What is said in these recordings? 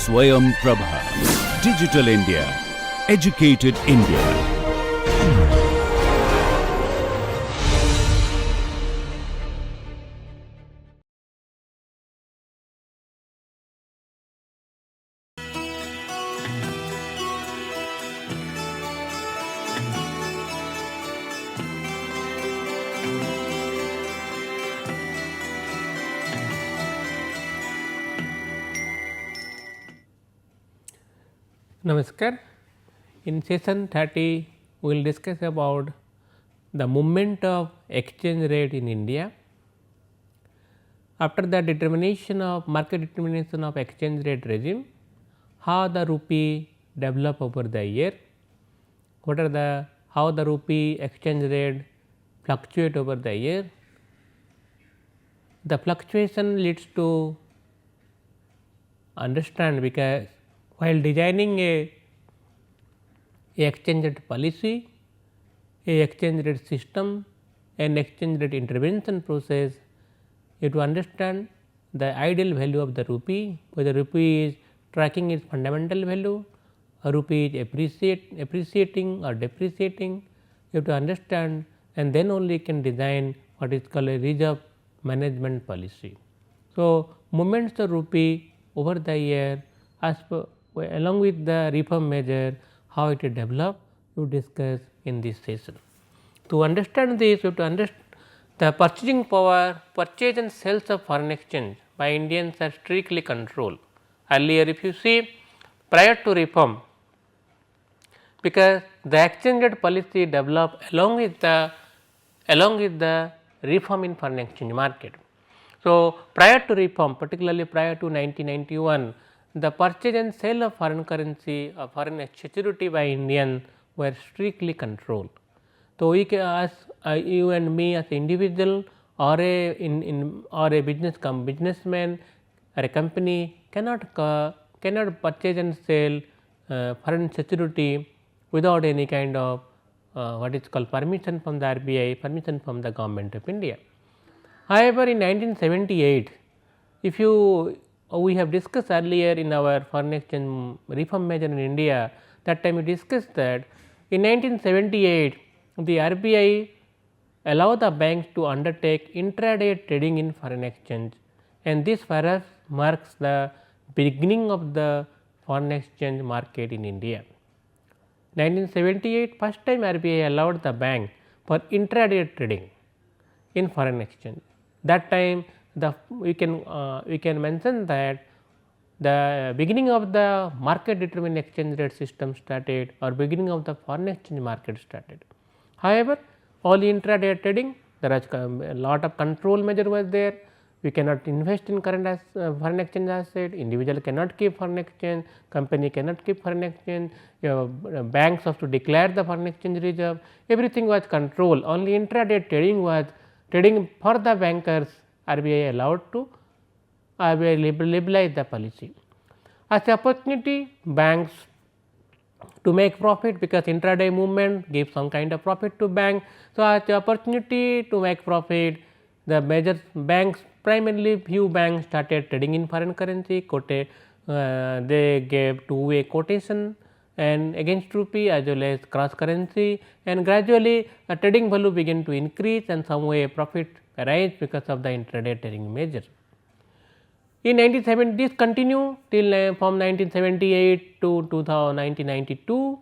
Swayam Prabha. Digital India. Educated India. Namaskar. In session 30, we will discuss about the movement of exchange rate in India. After the determination of market determination of exchange rate regime, how the rupee develop over the year, what are the how the rupee exchange rate fluctuate over the year. The fluctuation leads to understand because while designing a exchange rate policy, a exchange rate system, an exchange rate intervention process, you have to understand the ideal value of the rupee, whether rupee is tracking its fundamental value or rupee is appreciating or depreciating, you have to understand, and then only can design what is called a reserve management policy. So, movements of rupee over the year as per along with the reform measure, how it is developed, we discuss in this session. To understand this, you have to understand the purchasing power, purchase and sales of foreign exchange by Indians are strictly controlled. Earlier, if you see prior to reform, because the exchange rate policy developed along with the reform in foreign exchange market. So, prior to reform, particularly prior to 1991, the purchase and sale of foreign currency or foreign security by Indians were strictly controlled. So, we can as you and me as individual or a businessman or a company cannot purchase and sell foreign security without any kind of what is called permission from the RBI, permission from the government of India. However, in 1978, if you we have discussed earlier in our foreign exchange reform measure in India, that time we discussed that in 1978 the RBI allowed the banks to undertake intraday trading in foreign exchange, and this for us marks the beginning of the foreign exchange market in India. 1978 first time RBI allowed the bank for intraday trading in foreign exchange. That time we can mention that the beginning of the market determined exchange rate system started or beginning of the foreign exchange market started. However, only intraday trading, there was a lot of control measure was there. We cannot invest in current foreign exchange asset, individual cannot keep foreign exchange, company cannot keep foreign exchange, banks have to declare the foreign exchange reserve, everything was controlled. Only intraday trading was trading for the bankers. RBI allowed to liberalize the policy. As the opportunity, banks to make profit because intraday movement gives some kind of profit to bank. So, as the opportunity to make profit, the major banks, primarily few banks started trading in foreign currency, they gave two-way quotation and against rupee as well as cross currency, and gradually trading value began to increase and some way profit arise because of the intraday trading measure. In 1970, this continued till from 1978 to 1992,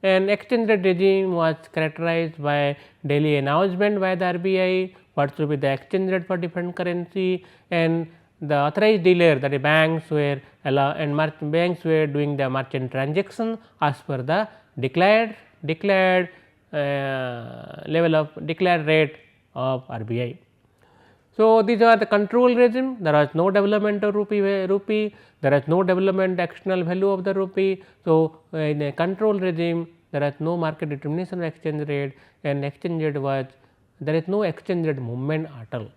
and exchange rate regime was characterized by daily announcement by the RBI what should be the exchange rate for different currency, and the authorized dealer, that is banks were banks were doing the merchant transaction as per the declared level of declared rate of RBI. So, these are the control regime, there was no development of rupee, there was no development external value of the rupee. So, in a control regime there was no market determination of exchange rate, and exchange rate was there is no exchange rate movement at all.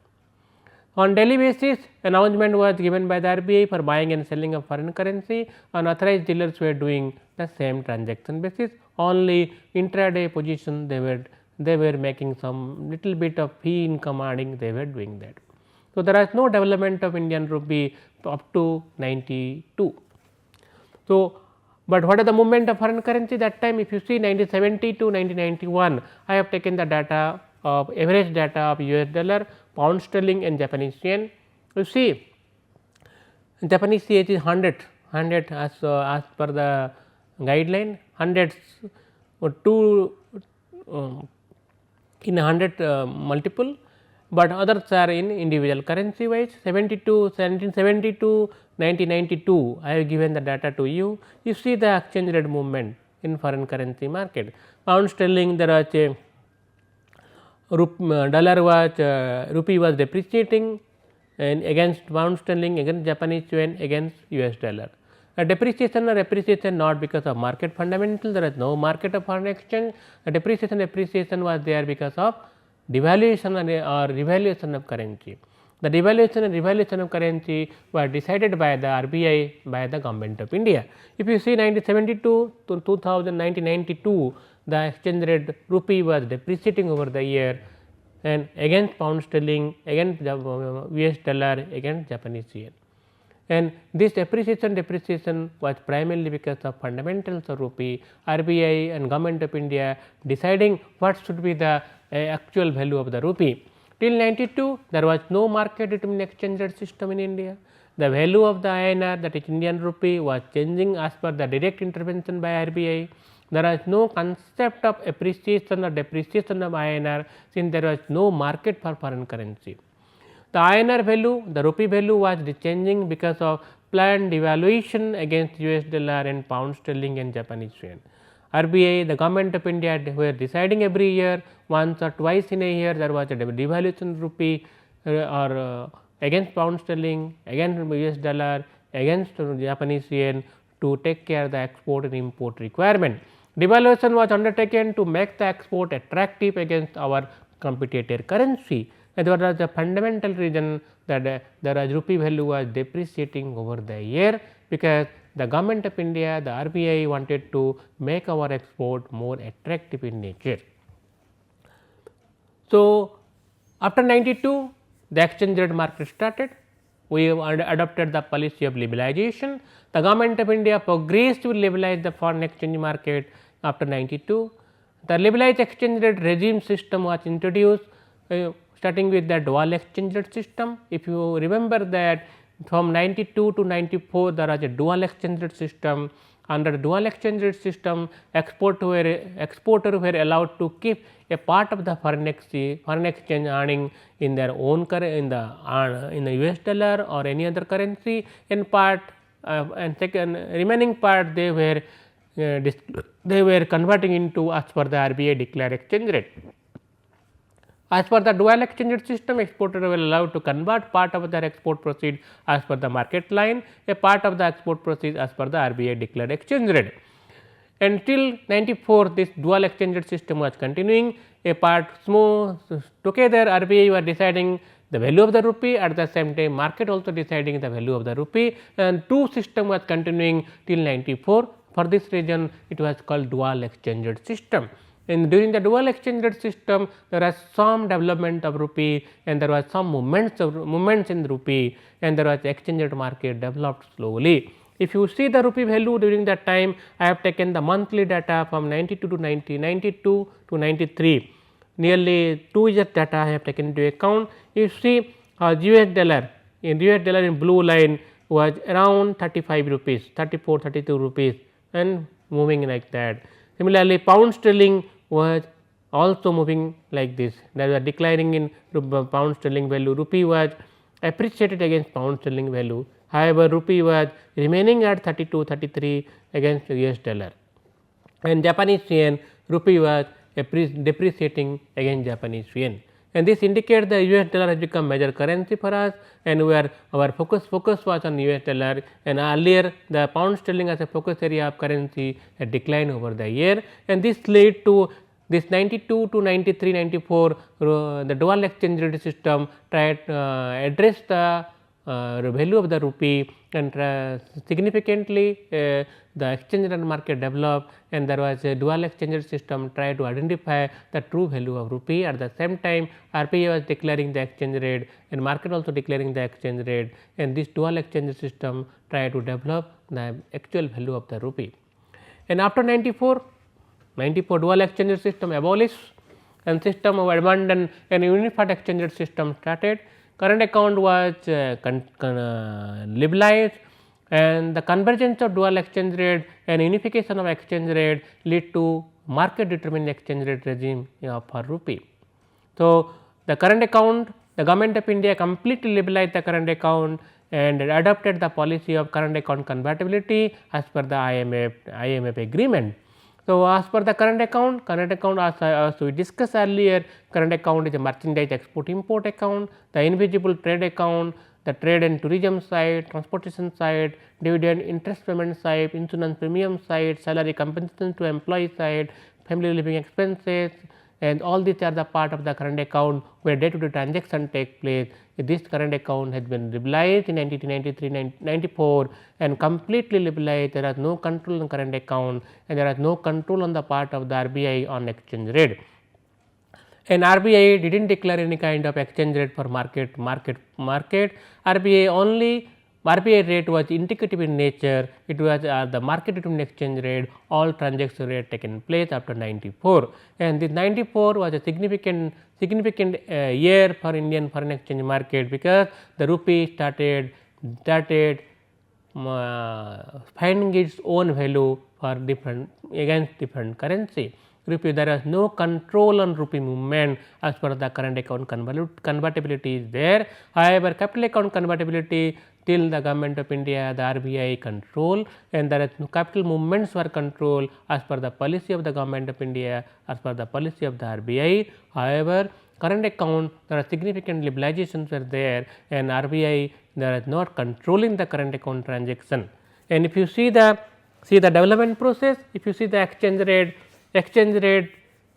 On daily basis, announcement was given by the RBI for buying and selling of foreign currency, and authorized dealers were doing the same transaction basis. Only intraday position they were making some little bit of fee income earning, they were doing that. So, there is no development of Indian rupee up to 92. So, but what is the movement of foreign currency that time? If you see 1970 to 1991, I have taken the data of average data of US dollar, pound sterling and Japanese yen. You see Japanese yen is 100 as per the guideline, 100 2 in 100 multiple, but others are in individual currency wise. 1970 to 1992 I have given the data to you. You see the exchange rate movement in foreign currency market. Pound sterling, there was a dollar was rupee was depreciating and against pound sterling, against Japanese yen, against US dollar. A depreciation or appreciation not because of market fundamental, there is no market of foreign exchange. A depreciation appreciation was there because of devaluation or revaluation of currency. The devaluation and revaluation of currency were decided by the RBI, by the government of India. If you see 1972 to 1992, the exchange rate rupee was depreciating over the year and against pound sterling, against US dollar, against Japanese yen. And this appreciation depreciation was primarily because of fundamentals of rupee, RBI and government of India deciding what should be the actual value of the rupee. Till 92 there was no market determined exchange rate system in India. The value of the INR, that is Indian rupee, was changing as per the direct intervention by RBI. There is no concept of appreciation or depreciation of INR, since there was no market for foreign currency. The INR value, the rupee value was changing because of planned devaluation against US dollar and pound sterling and Japanese yen. RBI, the government of India were deciding every year, once or twice in a year there was a devaluation rupee or against pound sterling, against US dollar, against Japanese yen to take care of the export and import requirement. Devaluation was undertaken to make the export attractive against our competitor currency. And that was the fundamental reason that the rupee value was depreciating over the year, because the government of India, the RBI wanted to make our export more attractive in nature. So, after 92 the exchange rate market started. We have adopted the policy of liberalization. The government of India progressed to liberalize the foreign exchange market after 92. The liberalized exchange rate regime system was introduced starting with the dual exchange rate system. If you remember that from 92 to 94 there was a dual exchange rate system. Under the dual exchange rate system, exporters were allowed to keep a part of the foreign exchange earning in their own in the US dollar or any other currency, in part and second remaining part they were converting into as per the RBI declared exchange rate. As per the dual exchange rate system, exporters were allowed to convert part of their export proceeds as per the market line, a part of the export proceeds as per the RBI declared exchange rate. Until 94, this dual exchange rate system was continuing. A part small together, RBI was deciding the value of the rupee, at the same time market also deciding the value of the rupee, and two system was continuing till 94. For this reason, it was called dual exchange rate system. And during the dual exchange rate system, there was some development of rupee and there was some movements in the rupee, and there was exchange rate market developed slowly. If you see the rupee value during that time, I have taken the monthly data from 92 to 92 to 93, nearly 2 years data I have taken into account. You see US dollar in blue line was around 35 rupees, 34, 32 rupees and moving like that. Similarly, pound sterling was also moving like this. There was declining in pound sterling value. Rupee was appreciated against pound sterling value. However, rupee was remaining at 32, 33 against US dollar, and Japanese yen, rupee was depreciating against Japanese yen. And this indicates the US dollar has become major currency for us, and our focus was on US dollar, and earlier the pound sterling as a focus area of currency had declined over the year, and this led to this 92 to 93, 94 the dual exchange rate system tried to address the value of the rupee, and significantly the exchange rate market developed, and there was a dual exchange rate system try to identify the true value of rupee. At the same time, RBI was declaring the exchange rate and market also declaring the exchange rate, and this dual exchange system try to develop the actual value of the rupee. And after 94 dual exchange rate system abolished and system of abandoned and unified exchange rate system started. Current account was liberalized, and the convergence of dual exchange rate and unification of exchange rate lead to market determined exchange rate regime for rupee. So, the current account, the government of India completely liberalized the current account and adopted the policy of current account convertibility as per the IMF agreement. So, as per the current account as we discussed earlier, current account is a merchandise export import account, the invisible trade account, the trade and tourism side, transportation side, dividend interest payment side, insurance premium side, salary compensation to employee side, family living expenses, and all these are the part of the current account where day to day transaction take place. This current account has been liberalized in 1993-94 and completely liberalized. There is no control on current account and there is no control on the part of the RBI on exchange rate. And RBI did not declare any kind of exchange rate for market. RBI rate was indicative in nature, it was the market determined exchange rate, all transaction rate taken place after 94, and this 94 was a significant year for Indian foreign exchange market, because the rupee started finding its own value for against different currency. Rupee, there is no control on rupee movement as per the current account convertibility is there. However, capital account convertibility till the government of India, the RBI control, and there is no capital movements were controlled as per the policy of the government of India, as per the policy of the RBI. However, current account there are significant liberalizations were there, and RBI there is not controlling the current account transaction. And if you see the development process, if you see the exchange rate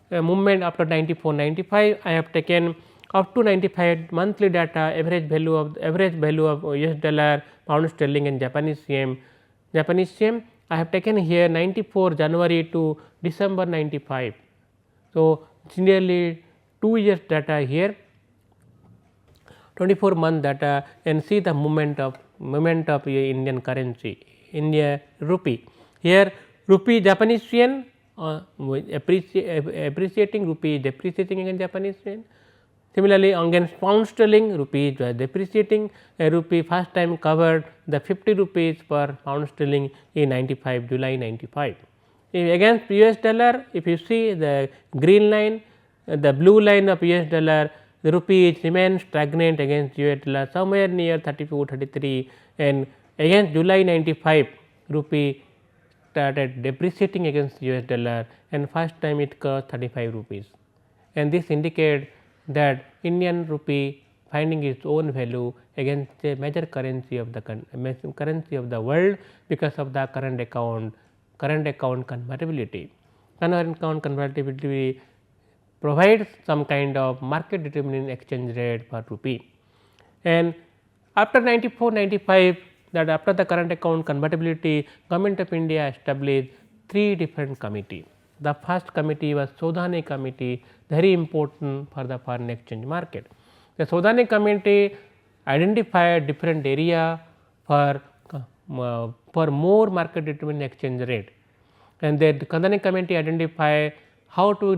movement after 94-95, I have taken up to 95 monthly data, average value of US dollar, pound sterling and Japanese yen. I have taken here 94 January to December 95. So, it is nearly 2 years data here, 24 month data, and see the movement of Indian currency, India rupee. Here rupee Japanese yen appreciating, rupee depreciating against Japanese yen. Similarly, against pound sterling, rupee was depreciating, rupee first time covered the 50 rupees per pound sterling in July 95. Against US dollar, if you see the green line, the blue line of US dollar, the rupee remains stagnant against US dollar somewhere near 34-33, and against July 95, rupee started depreciating against US dollar, and first time it crossed 35 rupees, and this indicates that Indian rupee finding its own value against a major currency of the world because of the current account convertibility. Current account convertibility provides some kind of market determining exchange rate for rupee. And after 94-95, that after the current account convertibility, Government of India established 3 different committees. The first committee was Sodhani committee, very important for the foreign exchange market. The Sodhani committee identified different area for more market determined exchange rate, and the Sodhani committee identified how to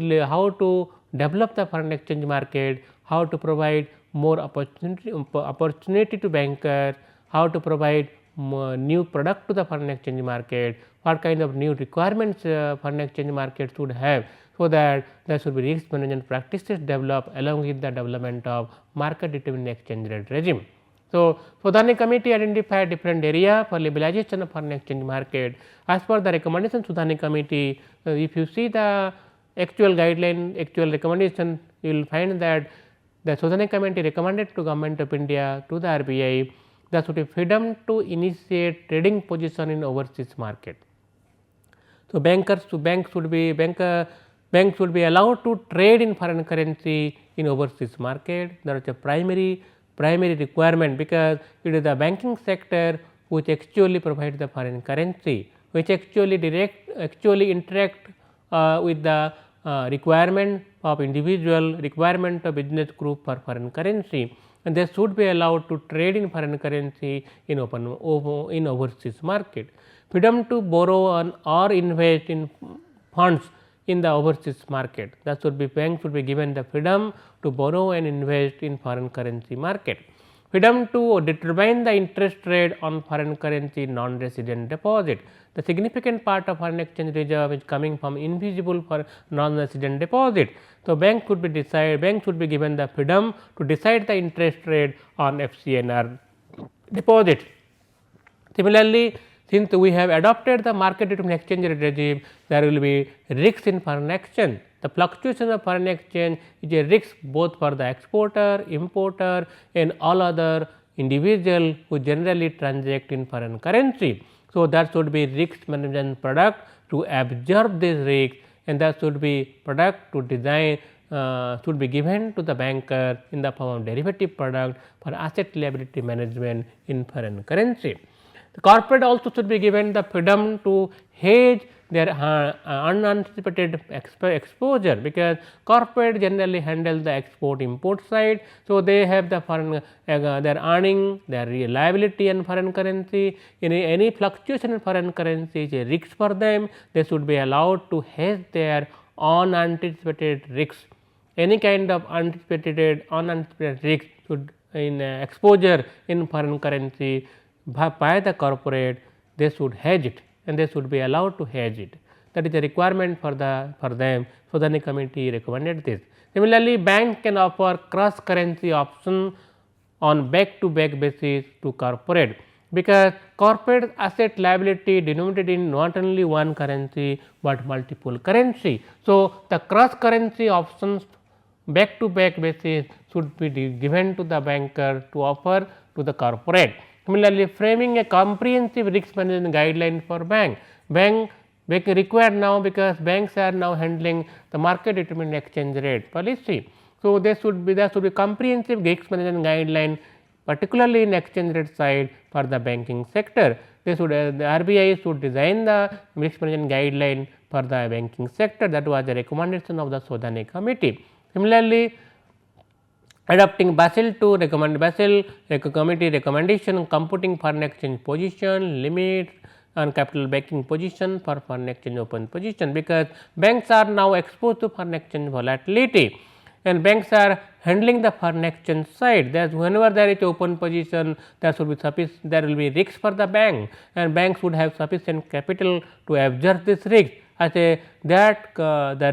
develop the foreign exchange market, how to provide more opportunity to bankers, how to provide new product to the foreign exchange market, what kind of new requirements foreign exchange market should have, so that there should be risk management practices developed along with the development of market determined exchange rate regime. So, Sodhani committee identified different area for liberalization of foreign exchange market. As per the recommendation Sodhani committee, if you see the actual guideline, actual recommendation, you will find that the Sodhani committee recommended to Government of India, to the RBI, there should be freedom to initiate trading position in overseas market. So, banks should be allowed to trade in foreign currency in overseas market. There is a primary primary requirement, because it is the banking sector which actually provides the foreign currency, which actually interact with the requirement of individual, requirement of business group for foreign currency, and they should be allowed to trade in foreign currency in in overseas market. Freedom to borrow or invest in funds in the overseas market, that should be bank should be given the freedom to borrow and invest in foreign currency market. Freedom to determine the interest rate on foreign currency non-resident deposit. The significant part of foreign exchange reserve is coming from invisible for non-resident deposit. So, bank should be given the freedom to decide the interest rate on FCNR deposit. Similarly, since we have adopted the market determined exchange rate regime, there will be risks in foreign exchange. The fluctuation of foreign exchange is a risk both for the exporter, importer and all other individual who generally transact in foreign currency. So, there should be risk management product to absorb this risk, and that should be product to design should be given to the banker in the form of derivative product for asset liability management in foreign currency. The corporate also should be given the freedom to hedge their unanticipated exposure, because corporate generally handle the export import side. So, they have the foreign their earning, their liability in foreign currency, any fluctuation in foreign currency is a risk for them. They should be allowed to hedge their unanticipated risks. Any kind of unanticipated risk should in exposure in foreign currency by the corporate, they should hedge it and they should be allowed to hedge it. That is a requirement for them. So, the committee recommended this. Similarly, bank can offer cross currency option on back to back basis to corporate, because corporate asset liability denominated in not only one currency, but multiple currency. So, the cross currency options back to back basis should be given to the banker to offer to the corporate. Similarly, framing a comprehensive risk management guideline for bank required now, because banks are now handling the market determined exchange rate policy. So, there should be comprehensive risk management guideline, particularly in exchange rate side for the banking sector. They should the RBI should design the risk management guideline for the banking sector. That was the recommendation of the Sodhani committee. Similarly, adopting Basel committee recommendation computing foreign exchange position, limits and capital backing position for foreign exchange open position, because banks are now exposed to foreign exchange volatility and banks are handling the foreign exchange side. That whenever there is open position, there will be risks for the bank, and banks would have sufficient capital to absorb this risk. The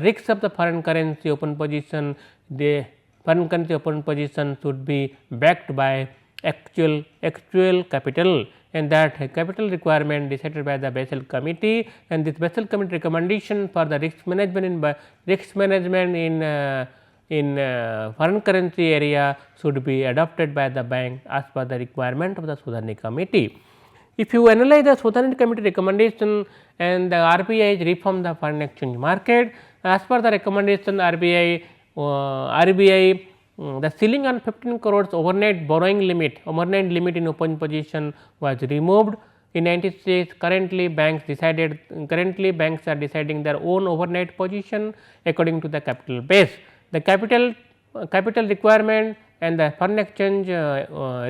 risks of the foreign currency open position, the foreign currency open position should be backed by actual capital, and that capital requirement decided by the Basel committee, and this Basel committee recommendation for the risk management in foreign currency area should be adopted by the bank as per the requirement of the Sodhani committee. If you analyze the Sodhani committee recommendation and the RBI reform the foreign exchange market, as per the recommendation RBI the ceiling on 15 crores overnight borrowing limit, in open position was removed in 96. Currently, banks are deciding their own overnight position according to the capital base. The capital requirement and the foreign exchange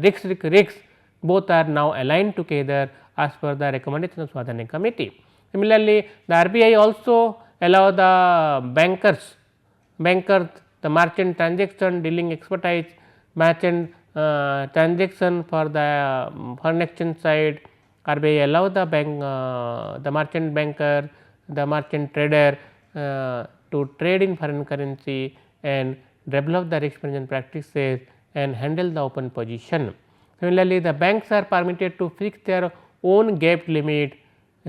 risks both are now aligned together as per the recommendation of Sodhani committee. Similarly, the RBI also allow the bankers the merchant transaction dealing expertise, merchant transaction for the foreign exchange side. RBI allow the the merchant banker, the merchant trader to trade in foreign currency and develop the risk management practices and handle the open position. Similarly, the banks are permitted to fix their own gap limit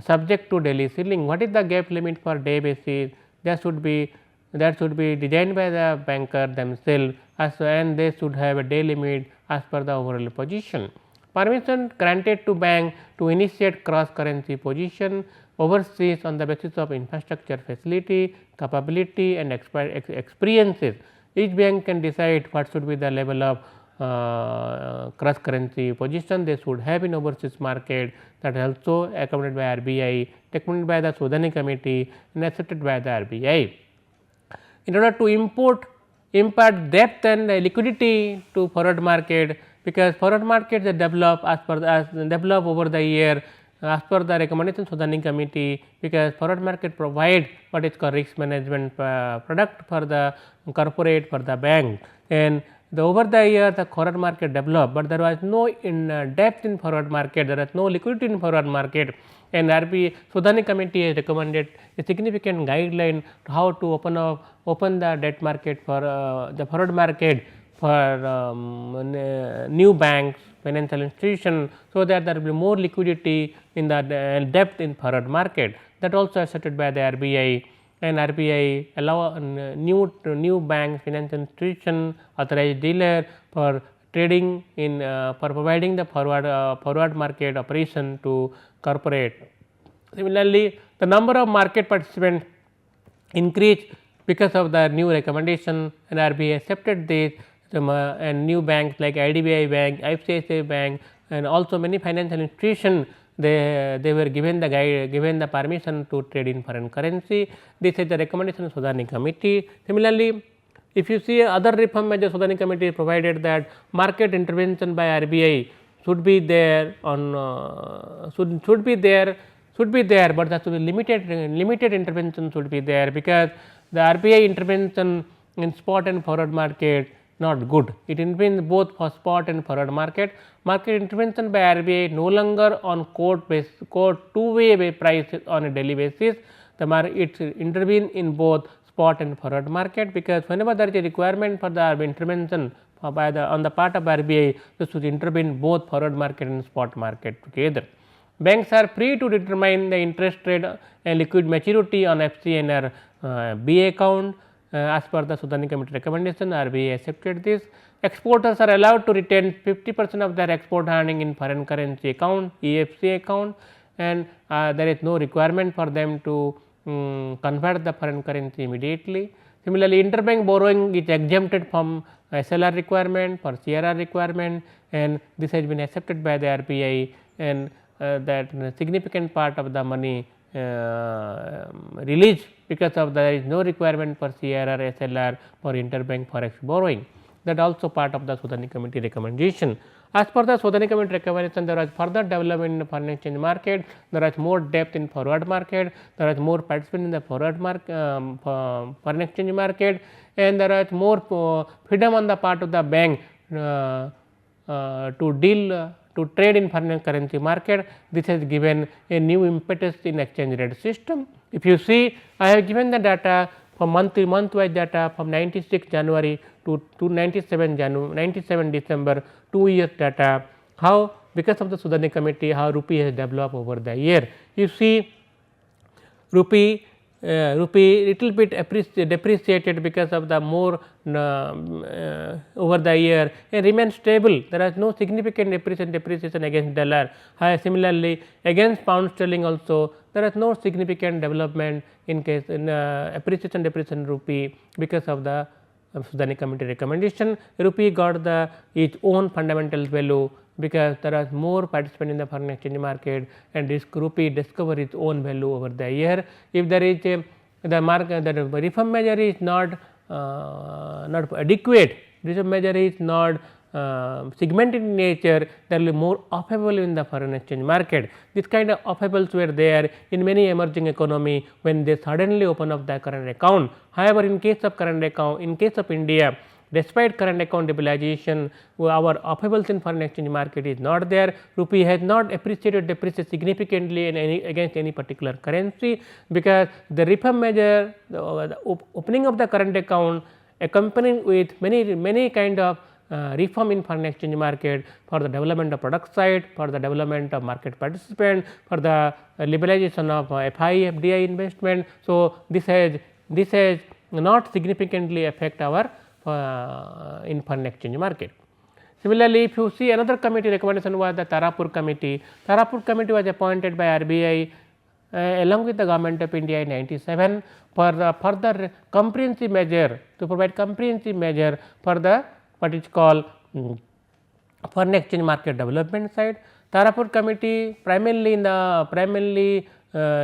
subject to daily ceiling. What is the gap limit for day basis? That should be designed by the banker themselves, and they should have a day limit as per the overall position. Permission granted to bank to initiate cross currency position overseas on the basis of infrastructure facility, capability and experiences. Each bank can decide what should be the level of cross currency position they should have in overseas market, that is also accompanied by RBI, recommended by the Shodhani committee and accepted by the RBI. In order to impart depth and liquidity to forward market, because forward market they develop develop over the year as per the recommendation Shodhani committee, because forward market provide what is called risk management product for the corporate, for the bank, and over the year the forward market developed, but there was no depth in forward market, there was no liquidity in forward market, and Shodhani committee has recommended a significant guideline to how to open the debt market for the forward market for new banks, financial institution, so that there will be more liquidity in the depth in forward market. That also accepted by the RBI, and RBI allow new banks, financial institution, authorized dealer for trading in for providing the forward market operation to corporate. Similarly, the number of market participants increased because of the new recommendation, and RBI accepted this, and new banks like IDBI Bank, ICICI Bank, and also many financial institutions they were given the permission to trade in foreign currency. This is the recommendation of Shodhani committee. Similarly, if you see other reform measures, Shodhani committee provided that market intervention by RBI should be there on should be there, but that should be limited intervention should be there, because the RBI intervention in spot and forward market not good. It intervenes both for spot and forward market. Market intervention by RBI no longer on quote two-way price on a daily basis. It intervenes in both spot and forward market, because whenever there is a requirement for the intervention on the part of RBI, this should intervene both forward market and spot market together. Banks are free to determine the interest rate and liquid maturity on FCNR BA account. As per the Shodhani committee recommendation, RBI accepted this. Exporters are allowed to retain 50% of their export earning in foreign currency account, EFC account, and there is no requirement for them to convert the foreign currency immediately. Similarly, interbank borrowing is exempted from SLR requirement, for CRR requirement, and this has been accepted by the RBI, and that significant part of the money released because of there is no requirement for CRR, SLR for interbank forex borrowing. That also part of the Shodhani committee recommendation. As per the Shodhani committee recommendation, there was further development in the foreign exchange market, there was more depth in forward market, there was more participant in the forward market, foreign exchange market, and there was more freedom on the part of the bank to deal to trade in foreign currency market. This has given a new impetus in exchange rate system. If you see, I have given the data for month wise data from 96 January to 97 December, 2 years data, how because of the Shodhani committee how rupee has developed over the year. You see rupee little bit depreciated because of the more over the year and remains stable. There is no significant depreciation against dollar. Similarly, against pound sterling also there is no significant development in case appreciation depreciation rupee because of the Shodhani committee recommendation. Rupee got its own fundamental value because there are more participants in the foreign exchange market, and this rupee discover its own value over the year. If there is the reform measure is not adequate, reform measure is not segmented in nature, there will be more affable in the foreign exchange market. This kind of affables were there in many emerging economy when they suddenly open up the current account. However, in case of current account, in case of India, despite current account depreciation, our affables in foreign exchange market is not there. Rupee has not depreciated significantly against any particular currency, because the reform measure, the opening of the current account accompanied with many kind of reform in foreign exchange market for the development of product side, for the development of market participant, for the liberalization of FI, FDI investment. So, this has not significantly affect our in foreign exchange market. Similarly, if you see another committee recommendation was the Kharagpur committee. Kharagpur committee was appointed by RBI along with the government of India in 97 for the further comprehensive measure, to provide comprehensive measure for the what is called foreign exchange market development side. Tarapur committee primarily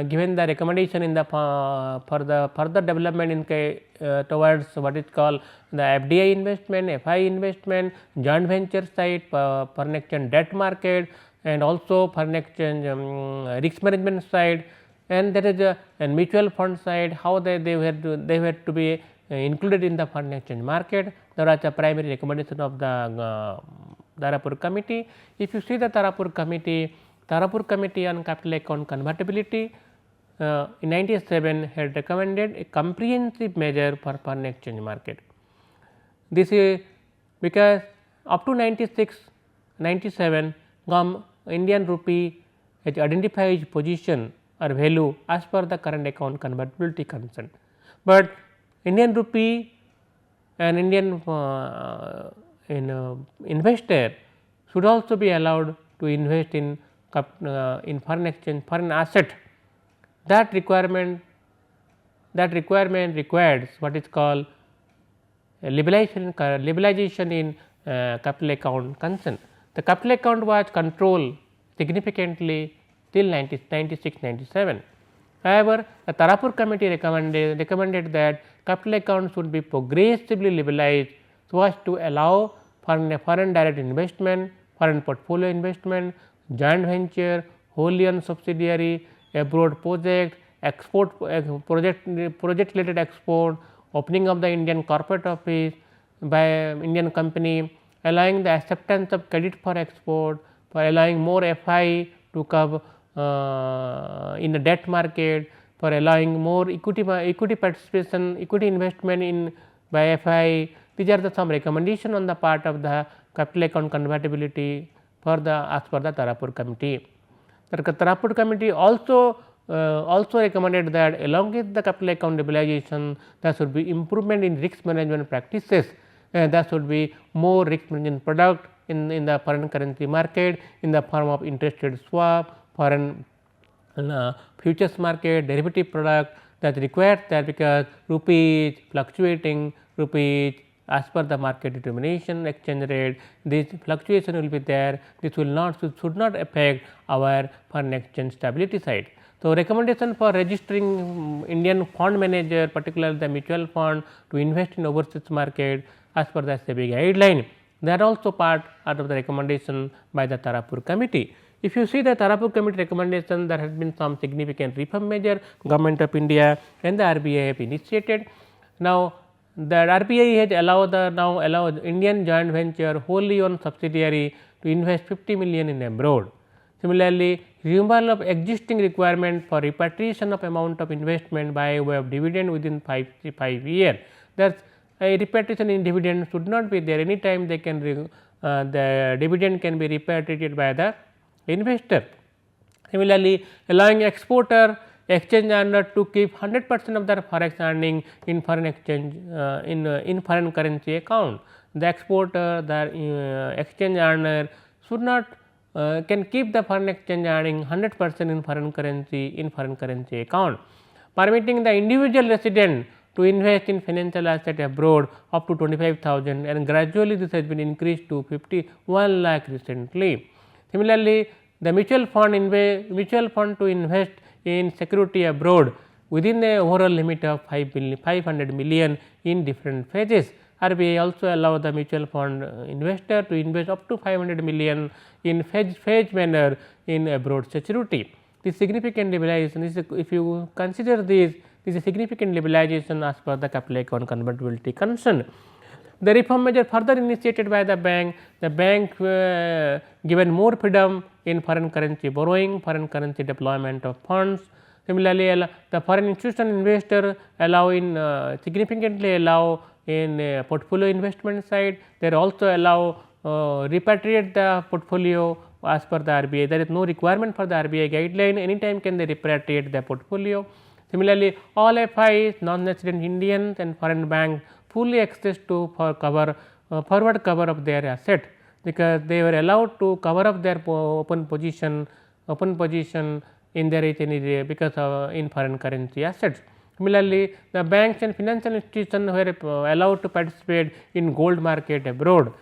given the recommendation in the for the further development in towards what is called the FDI investment, FI investment, joint venture side, foreign exchange debt market, and also foreign exchange risk management side, and that is a mutual fund side, how they were to be included in the foreign exchange market. There was a primary recommendation of the Tarapur committee. If you see the Tarapur committee on capital account convertibility in 97 had recommended a comprehensive measure for foreign exchange market. This is because up to 96, 97 Indian rupee has identified its position or value as per the current account convertibility concern, but Indian rupee and Indian investor should also be allowed to invest in foreign exchange, foreign asset. That requirement requires what is called liberalization in capital account concern. The capital account was controlled significantly till 96-97. However, the Tarapur committee recommended that capital accounts should be progressively liberalized so as to allow foreign direct investment, foreign portfolio investment, joint venture, wholly owned subsidiary, abroad project, export project related export, opening of the Indian corporate office by Indian company, allowing the acceptance of credit for export, for allowing more FI to come in the debt market, for allowing more equity participation, equity investment in by FI. These are some recommendation on the part of the capital account convertibility for the as per the Tarapur committee. The Tarapur committee also recommended that along with the capital account liberalization, there should be improvement in risk management practices, there should be more risk management product in the foreign currency market in the form of interest rate swap, foreign futures market, derivative product that requires that, because rupee is fluctuating, rupee is as per the market determination exchange rate, this fluctuation will be there, this should not affect our foreign exchange stability side. So, recommendation for registering Indian fund manager, particularly the mutual fund, to invest in overseas market as per the SEBI guideline, that also part of the recommendation by the Tarapur committee. If you see the Tarapur committee recommendation, there has been some significant reform measure Government of India and the RBI have initiated. Now, the RBI has allowed Indian joint venture wholly owned subsidiary to invest 50 million in abroad. Similarly, removal of existing requirement for repatriation of amount of investment by way of dividend within 5 years. That a repatriation in dividend should not be there, any time they can the dividend can be repatriated by the investor. Similarly, allowing exporter, exchange earner to keep 100% of their forex earning in foreign exchange in foreign currency account. The exporter, the exchange earner should not can keep the foreign exchange earning 100% in foreign currency account, permitting the individual resident to invest in financial asset abroad up to 25,000, and gradually this has been increased to 51 lakh recently. Similarly, the mutual fund to invest in security abroad within the overall limit of 500 million in different phases. RBI also allow the mutual fund investor to invest up to 500 million in phase manner in abroad security. This significant liberalization, if you consider this is a significant liberalization as per the capital account convertibility concern. The reform measure further initiated by the bank given more freedom in foreign currency borrowing, foreign currency deployment of funds. Similarly, the foreign institutional investor significantly allow in portfolio investment side, they also allow repatriate the portfolio as per the RBI. There is no requirement for the RBI guideline, anytime can they repatriate the portfolio. Similarly, all FIs, non-resident Indians and foreign banks fully access to forward cover of their asset, because they were allowed to cover up their open position in their because of in foreign currency assets. Similarly, the banks and financial institutions were allowed to participate in gold market abroad.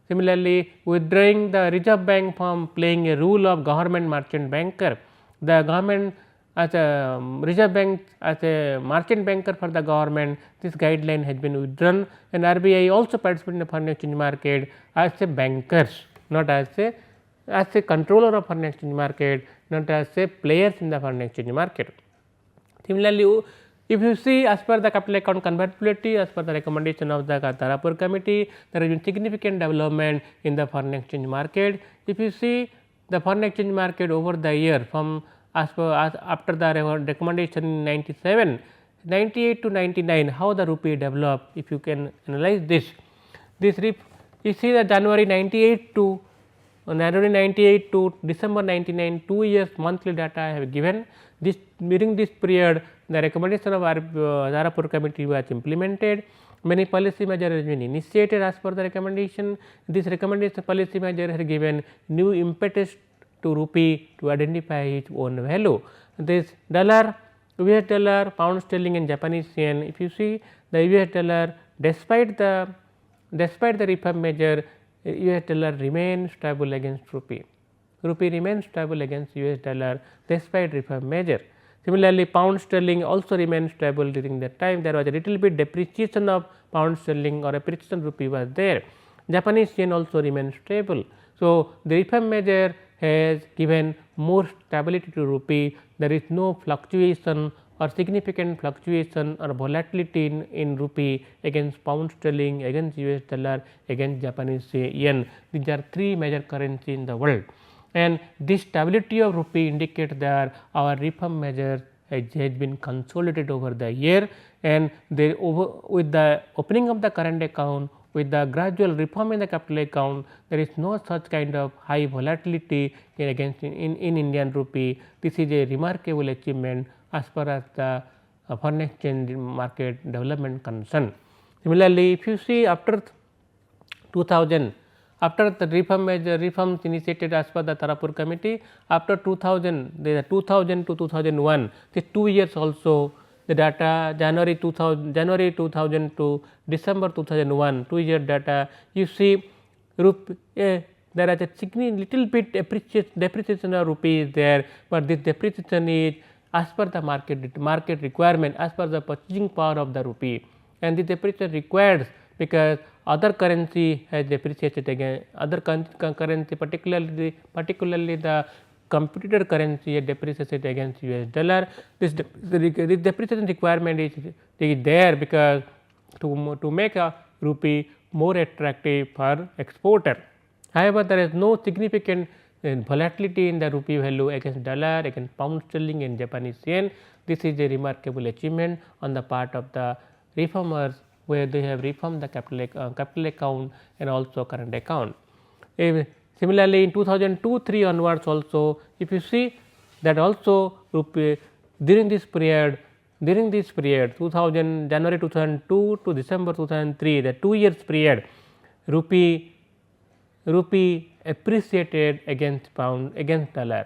Similarly, withdrawing the Reserve Bank from playing a role of government merchant banker, the government as a Reserve Bank as a merchant banker for the government, this guideline has been withdrawn, and RBI also participated in the foreign exchange market as a bankers, not as a controller of foreign exchange market, not as a players in the foreign exchange market. Similarly, if you see as per the capital account convertibility, as per the recommendation of the Kharagpur committee, there has been significant development in the foreign exchange market. If you see the foreign exchange market over the year from after the recommendation in 97, 98 to 99, how the rupee developed, if you can analyze this you see the January 98 to December 99, 2 years monthly data I have given. This during this period the recommendation of Kharagpur committee was implemented. Many policy measures have been initiated as per the recommendation. This recommendation policy measure has given new impetus to rupee to identify its own value. This dollar, US dollar, pound sterling and Japanese yen, if you see the US dollar despite the reform measure, US dollar remains stable against rupee. Rupee remains stable against US dollar despite reform measure. Similarly, pound sterling also remains stable during that time. There was a little bit depreciation of pound sterling or appreciation rupee was there. Japanese yen also remains stable. So, the reform measure has given more stability to rupee. There is no fluctuation or significant fluctuation or volatility in rupee against pound sterling, against US dollar, against Japanese yen. These are three major currencies in the world, and this stability of rupee indicates that our reform measure has been consolidated over the year, and with the opening of the current account, with the gradual reform in the capital account, there is no such kind of high volatility in Indian rupee. This is a remarkable achievement as far as the foreign exchange market development concerned. Similarly, if you see after 2000, after the reforms initiated as per the Kharagpur committee, after 2000, the 2000 to 2001, this 2 years also the data January 2000 to December 2001, 2 year data, you see there is a little bit depreciation of rupee is there, but this depreciation is as per the market requirement, as per the purchasing power of the rupee, and the depreciation required because other currency has depreciated again, other currency particularly the competitor currency has depreciated against US dollar. This depreciation requirement is there because to make a rupee more attractive for exporter. However, there is no significant volatility in the rupee value against dollar, against pound sterling and Japanese yen. This is a remarkable achievement on the part of the reformers, where they have reformed the capital account and also current account. Similarly, in 2002-3 onwards also, if you see that also rupee during this period 2000 January 2002 to December 2003, the 2 years period, rupee appreciated against pound, against dollar.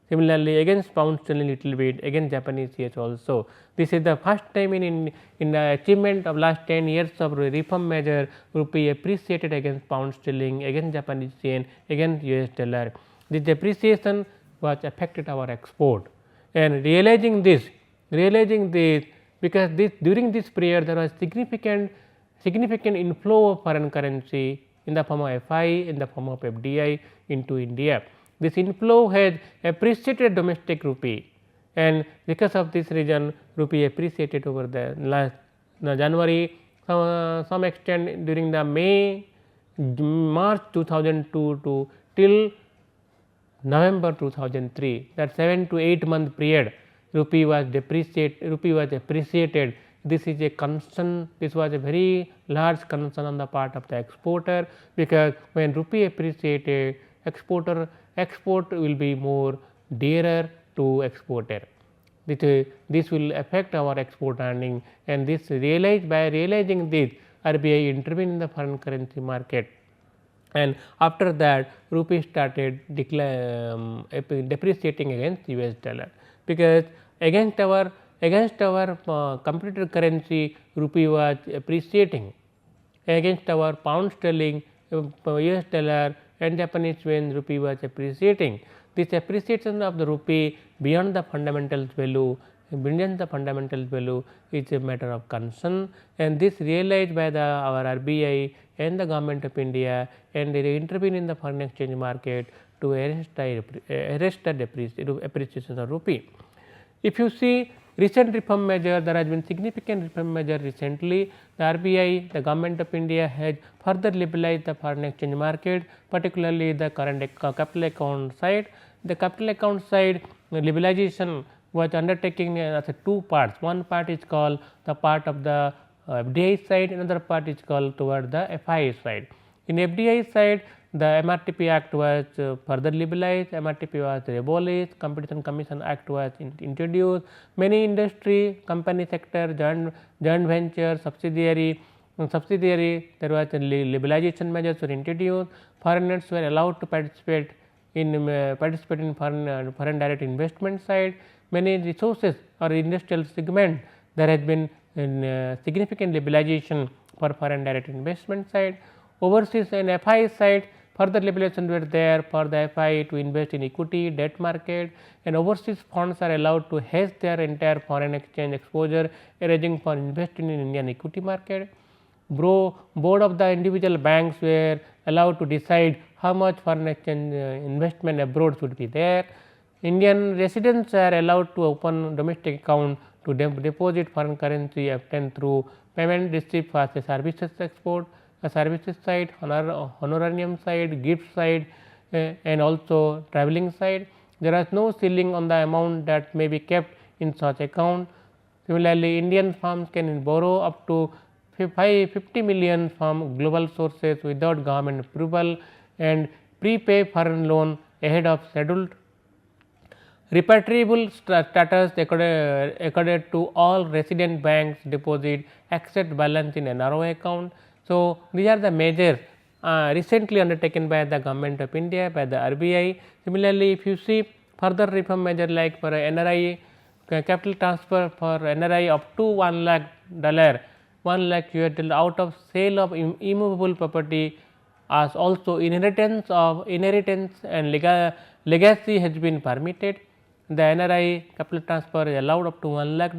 Similarly, against pound sterling little bit, against Japanese yen also. This is the first time in the achievement of last 10 years of reform measure, rupee appreciated against pound sterling, against Japanese yen, against US dollar. This depreciation was affected our export, and realizing this because during this period there was significant inflow of foreign currency in the form of FI, in the form of FDI into India. This inflow has appreciated domestic rupee, and because of this reason rupee appreciated over the last January, some extent during the March 2002 to till November 2003, that 7 to 8 month period, rupee was appreciated. This is a concern, this was a very large concern on the part of the exporter, because when rupee appreciated, export will be more dearer to exporter. This will affect our export earning, and by realizing this, RBI intervened in the foreign currency market, and after that rupee started depreciating against US dollar, because against our competitor currency rupee was appreciating, against our pound sterling US dollar and Japanese yen, rupee was appreciating. This appreciation of the rupee beyond the fundamental value, is a matter of concern, and this realized by our RBI and the government of India, and they intervene in the foreign exchange market to arrest the appreciation of rupee. If you see recent reform measure, there has been significant reform measure recently. The RBI, the government of India has further liberalized the foreign exchange market, particularly the current capital account side. The capital account side liberalization was undertaken as two parts. One part is called the part of the FDI side, another part is called toward the FII side. In FDI side, the MRTP Act was further liberalized, MRTP was abolished, Competition Commission Act was introduced, many industry, company sector, joint venture, subsidiary, there was a liberalization measures were introduced, foreigners were allowed to participate in foreign direct investment side, many resources or industrial segment, there has been significant liberalization for foreign direct investment side. Overseas and FI side, further liberalization were there for the FI to invest in equity, debt market, and overseas funds are allowed to hedge their entire foreign exchange exposure arising for investing in Indian equity market. Board of the individual banks were allowed to decide how much foreign exchange investment abroad should be there. Indian residents are allowed to open domestic account to deposit foreign currency obtained through payment received for the services export, a services side, honorarium side, gift side, and also travelling side. There is no ceiling on the amount that may be kept in such account. Similarly, Indian firms can borrow up to 50 million from global sources without government approval and prepay foreign loan ahead of scheduled. Repatriable status accorded to all resident banks deposit except balance in NRO account. So, these are the measures recently undertaken by the government of India, by the RBI. Similarly, if you see further reform measure like for NRI capital transfer for NRI up to $1 lakh, $1 lakh US out of sale of immovable property, as also inheritance and legacy has been permitted. The NRI capital transfer is allowed up to $1 lakh.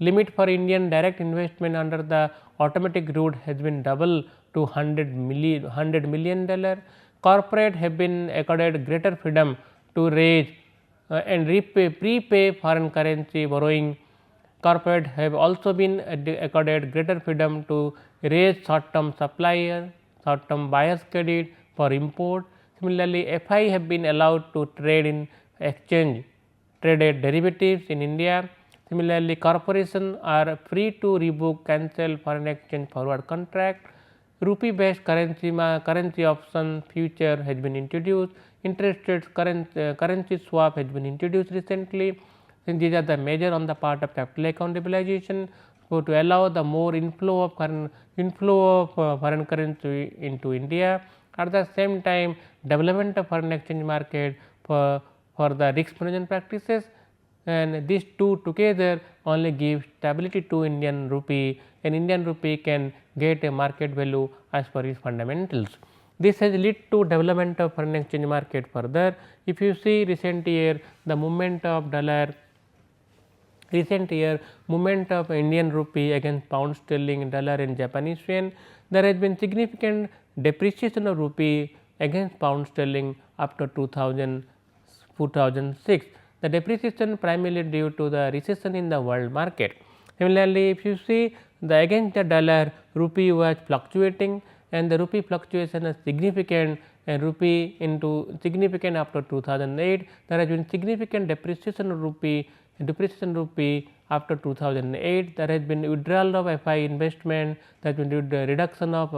Limit for Indian direct investment under the automatic route has been doubled to $100 million. Corporate have been accorded greater freedom to raise and prepay foreign currency borrowing. Corporate have also been accorded greater freedom to raise short term buyers credit for import. Similarly, FI have been allowed to trade in exchange traded derivatives in India. Similarly, corporations are free to rebook, cancel foreign exchange forward contract. Rupee based currency option future has been introduced. Interest rates currency swap has been introduced recently. And these are the measure on the part of capital account liberalization. So, to allow the more inflow of foreign currency into India, at the same time development of foreign exchange market for the risk management practices, and these two together only give stability to Indian rupee, and Indian rupee can get a market value as per its fundamentals. This has led to development of foreign exchange market further. If you see recent year, the movement of Indian rupee against pound sterling, dollar and Japanese yen, there has been significant depreciation of rupee against pound sterling after 2006. The depreciation primarily due to the recession in the world market. Similarly, if you see the against the dollar, rupee was fluctuating, and the rupee fluctuation is significant, and rupee into significant after 2008. There has been significant depreciation of rupee after 2008. There has been withdrawal of FI investment, there has been reduction of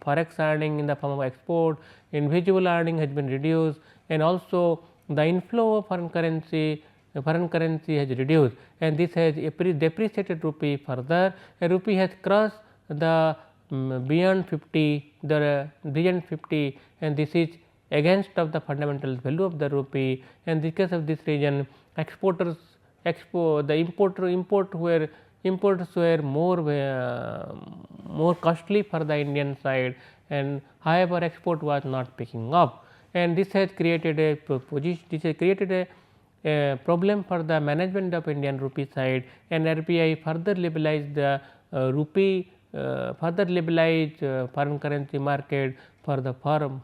forex earning in the form of export, invisible earning has been reduced, and also the inflow of foreign currency has reduced, and this has depreciated rupee further. A rupee has crossed the beyond 50, and this is against of the fundamental value of the rupee, and because of this reason import where imports were more costly for the Indian side, and however, export was not picking up, and this has created a problem for the management of Indian rupee side, and RBI further liberalized the rupee, further liberalized foreign currency market for the firm,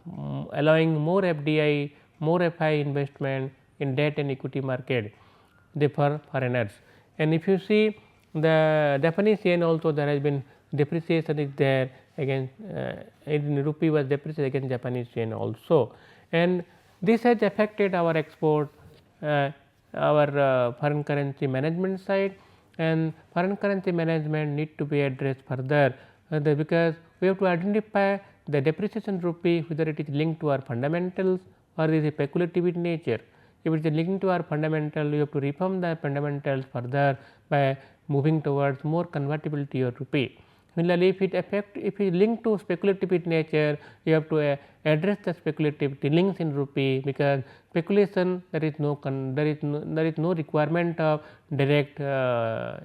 allowing more FDI, more FI investment in debt and equity market for foreigners. And if you see the Japanese yen also, there has been depreciation is there against in rupee was depreciated against Japanese yen also, and this has affected our export, our foreign currency management side, and foreign currency management need to be addressed further, because we have to identify the depreciation rupee, whether it is linked to our fundamentals or is a speculative in nature. If it is linked to our fundamental, you have to reform the fundamentals further by moving towards more convertibility of rupee. Similarly, if it is linked to speculative in nature, you have to address the speculative links in rupee, because speculation there is no requirement of direct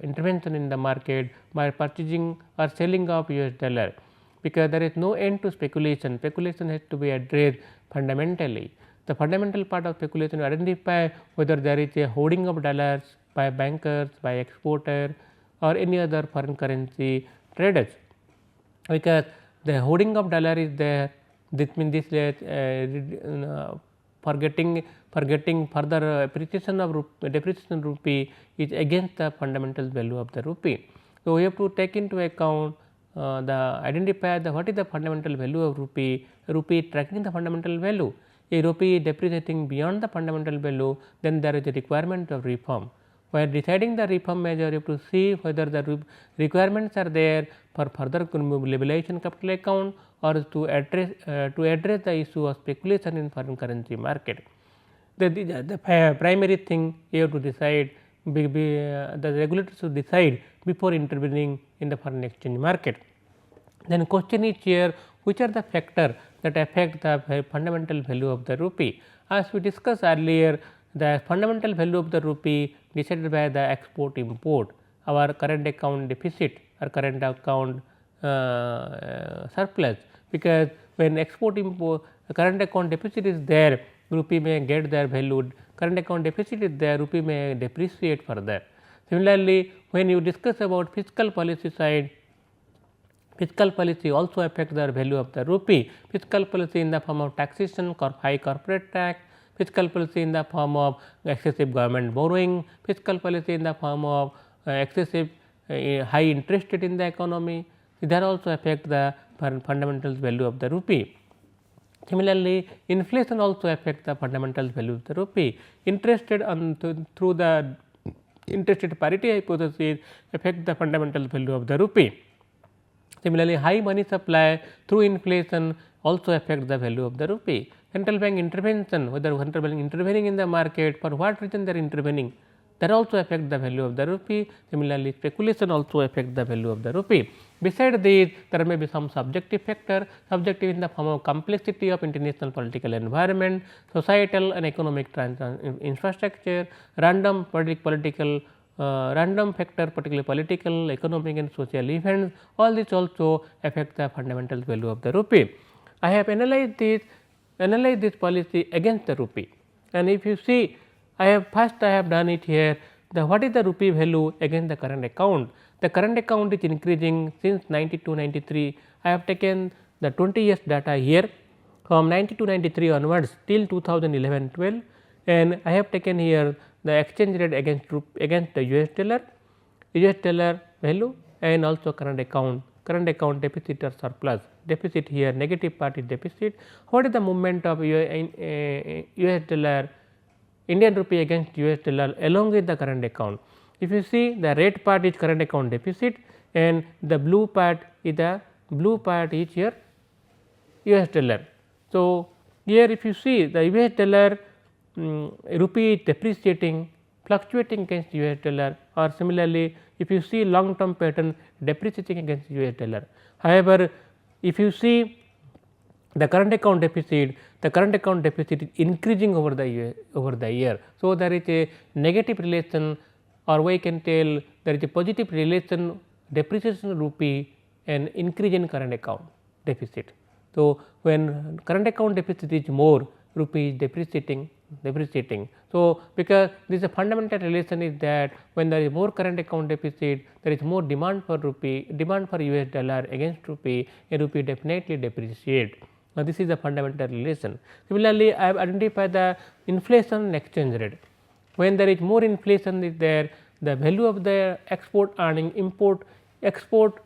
intervention in the market by purchasing or selling of US dollar, because there is no end to speculation. Speculation has to be addressed fundamentally. The fundamental part of speculation, identify whether there is a hoarding of dollars by bankers, by exporter or any other foreign currency traders, because the hoarding of dollar is there. This means forgetting further appreciation of depreciation rupee is against the fundamental value of the rupee. So, we have to take into account identify what is the fundamental value of rupee tracking the fundamental value. A rupee depreciating beyond the fundamental value, then there is a requirement of reform. While deciding the reform measure, you have to see whether the requirements are there for further liberalization capital account, or to address the issue of speculation in foreign currency market. The primary thing you have to decide, the regulators should decide before intervening in the foreign exchange market. Then question is here, which are the factors that affect the fundamental value of the rupee. As we discussed earlier, the fundamental value of the rupee decided by the export import, our current account deficit or current account surplus, because when export import current account deficit is there, rupee may get their value, current account deficit is there, rupee may depreciate further. Similarly, when you discuss about fiscal policy side, fiscal policy also affects the value of the rupee. Fiscal policy in the form of taxation, high corporate tax, fiscal policy in the form of excessive government borrowing, fiscal policy in the form of excessive high interest rate in the economy, that also affect the fundamental value of the rupee. Similarly, inflation also affects the fundamental value of the rupee. Interest rate through the interest rate parity hypothesis affect the fundamental value of the rupee. Similarly, high money supply through inflation also affects the value of the rupee. Central bank intervention, whether central bank intervening in the market, for what reason they are intervening, that also affects the value of the rupee. Similarly, speculation also affects the value of the rupee. Besides these, there may be some subjective factor, subjective in the form of complexity of international political environment, societal and economic infrastructure, random random factor, particularly political, economic and social events, all this also affect the fundamental value of the rupee. I have analyzed this policy against the rupee, and if you see, I have done it here, what is the rupee value against the current account. The current account is increasing since 92-93. I have taken the 20 years data here from 92-93 onwards till 2011-12, and I have taken here the exchange rate against the US dollar value, and also current account deficit or surplus. Deficit here, negative part is deficit. What is the movement of US dollar, Indian rupee against US dollar along with the current account? If you see, the red part is current account deficit, and the blue part is here US dollar. So, here if you see, the US dollar rupee is depreciating, fluctuating against US dollar, or similarly if you see long term pattern depreciating against US dollar. However, if you see the current account deficit is increasing over the year. So, there is a negative relation or we can tell there is a positive relation depreciation of rupee and increase in current account deficit. So, when current account deficit is more, rupee is depreciating. So, because this is a fundamental relation is that when there is more current account deficit, there is more demand for rupee, demand for US dollar against rupee, a rupee definitely depreciate. Now, this is the fundamental relation. Similarly, I have identified the inflation and exchange rate. When there is more inflation is there, the value of the export earning, import, export.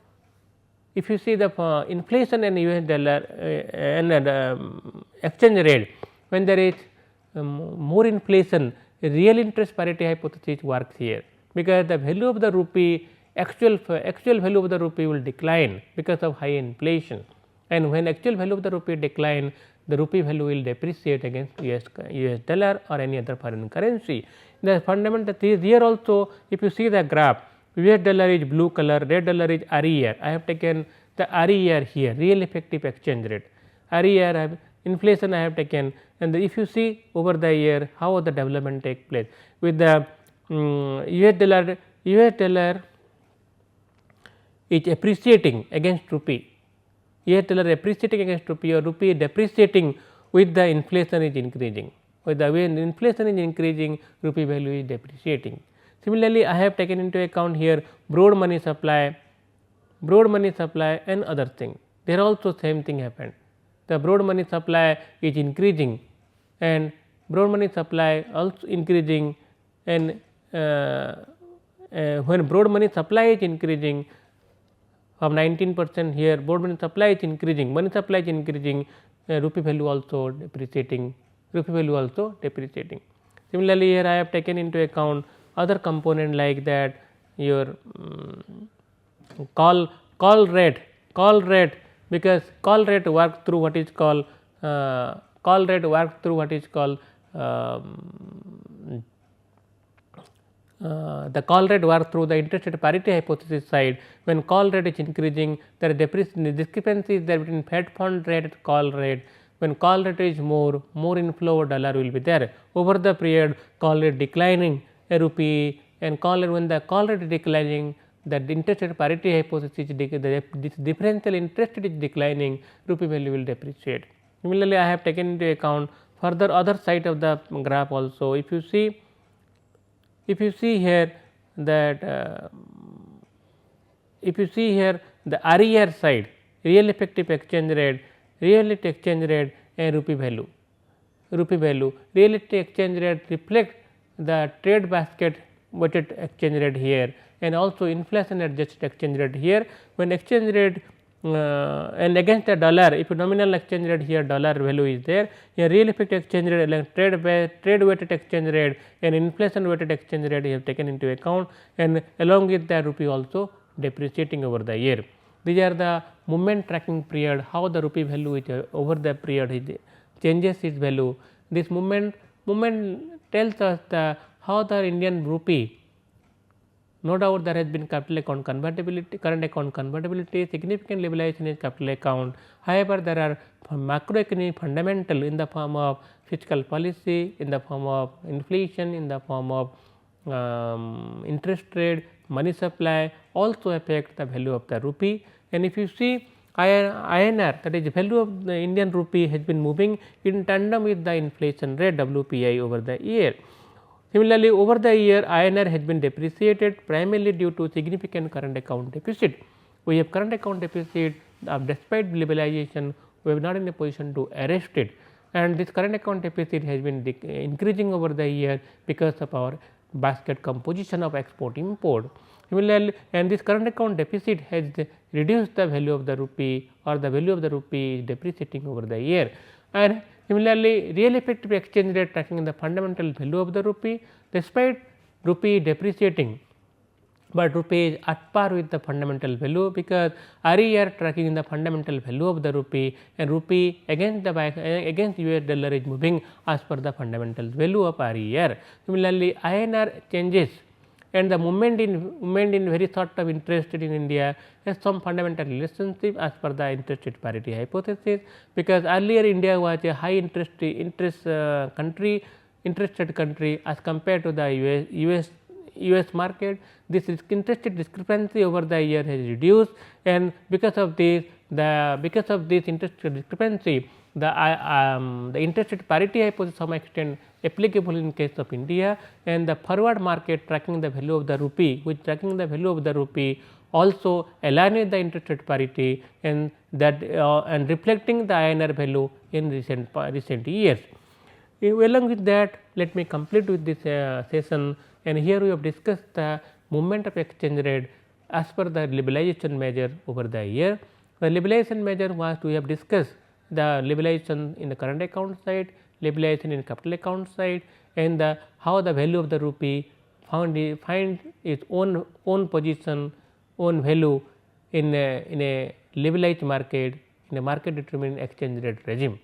If you see the inflation in US dollar and exchange rate, when there is more inflation, real interest parity hypothesis works here, because the value of the rupee, actual value of the rupee will decline because of high inflation, and when actual value of the rupee decline, the rupee value will depreciate against US dollar or any other foreign currency. The fundamental is here also, if you see the graph, US dollar is blue color, red dollar is RER. I have taken the RER here, real effective exchange rate. RER inflation I have taken, and if you see over the year how the development take place with the US dollar is appreciating against rupee, US dollar appreciating against rupee or rupee depreciating with the inflation is increasing. With the when inflation is increasing, rupee value is depreciating. Similarly, I have taken into account here broad money supply and other thing. There also same thing happened. The broad money supply is increasing, and broad money supply also increasing, and when broad money supply is increasing from 19% here, broad money supply is increasing, rupee value also depreciating, Similarly, here I have taken into account other component like that your call rate, because call rate works through what is called the call rate works through the interest rate parity hypothesis side. When call rate is increasing, there is discrepancy there between Fed fund rate and call rate. When call rate is more inflow of dollar will be there. Over the period, call rate declining a rupee, and when the call rate is declining, the interest rate parity hypothesis, this differential interest rate is declining, rupee value will depreciate. Similarly, I have taken into account further other side of the graph also. If you see here that the RER side, real effective exchange rate, and rupee value. Reality exchange rate reflects the trade basket weighted exchange rate here, and also inflation adjusted exchange rate here. When exchange rate and against the dollar, if nominal exchange rate here dollar value is there, here real effective exchange rate like trade weighted exchange rate and inflation weighted exchange rate you have taken into account, and along with that rupee also depreciating over the year. These are the movement tracking period, how the rupee value is over the period changes its value. This movement tells us how the Indian rupee, no doubt there has been capital account convertibility, current account convertibility, significant liberalization in capital account. However, there are macroeconomic fundamental in the form of fiscal policy, in the form of inflation, in the form of interest rate, money supply also affect the value of the rupee. And if you see INR, that is value of the Indian rupee has been moving in tandem with the inflation rate WPI over the year. Similarly, over the year INR has been depreciated primarily due to significant current account deficit. We have current account deficit despite liberalization, we are not in a position to arrest it, and this current account deficit has been increasing over the year because of our basket composition of export import. Similarly, and this current account deficit has reduced the value of the rupee, or the value of the rupee is depreciating over the year. And similarly, real effective exchange rate tracking the fundamental value of the rupee, despite rupee depreciating, but rupee is at par with the fundamental value, because RER tracking the fundamental value of the rupee, and rupee against US dollar is moving as per the fundamental value of RER. Similarly, INR changes and the movement in very short term interest rate in India has some fundamental relationship as per the interest rate parity hypothesis, because earlier India was a high interest rate country as compared to the US market. This interest rate discrepancy over the year has reduced, and because of this interest rate discrepancy, the interest rate parity hypothesis to some extent applicable in case of India, and the forward market tracking the value of the rupee, which tracking the value of the rupee also align with the interest rate parity, and that and reflecting the INR value in recent years. Along with that, let me complete with this session, and here we have discussed the movement of exchange rate as per the liberalization measure over the year. The liberalization measure was we have discussed the liberalization in the current account side, liberalization in capital account side, and how the value of the rupee find its own position, own value in a liberalized market, in a market determined exchange rate regime.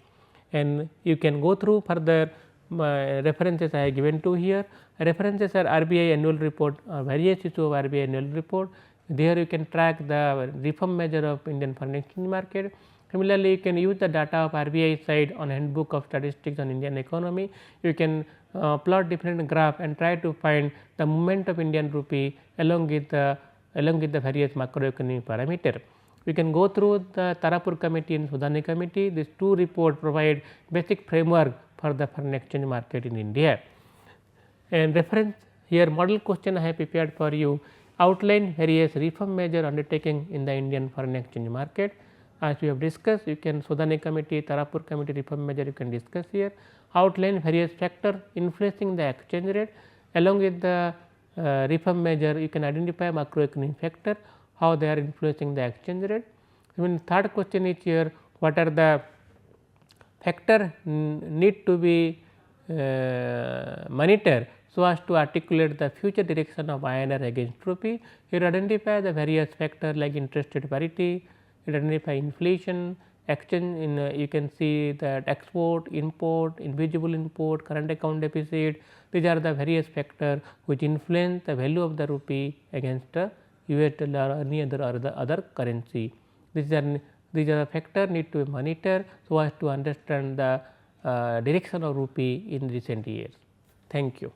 And you can go through further references I have given to here. References are RBI annual report, various issues of RBI annual report. There you can track the reform measure of Indian foreign exchange market. Similarly, you can use the data of RBI side on handbook of statistics on Indian economy. You can plot different graph and try to find the movement of Indian rupee along with the various macroeconomic parameter. We can go through the Kharagpur committee and Sudhani committee. These two reports provide basic framework for the foreign exchange market in India. And reference here model question I have prepared for you, outline various reform measure undertaking in the Indian foreign exchange market. As we have discussed, you can Sudhani committee, Kharagpur committee reform measure you can discuss here, outline various factors influencing the exchange rate. Along with the reform measure, you can identify macroeconomic factor, how they are influencing the exchange rate. Even third question is here, what are the factor need to be monitored so as to articulate the future direction of INR against rupee. Here identify the various factors like interest rate parity, you identify inflation, exchange in you can see that export, import, invisible import, current account deficit. These are the various factors which influence the value of the rupee against the US dollar or any other currency. These are the factors need to be monitored so as to understand the direction of rupee in recent years. Thank you.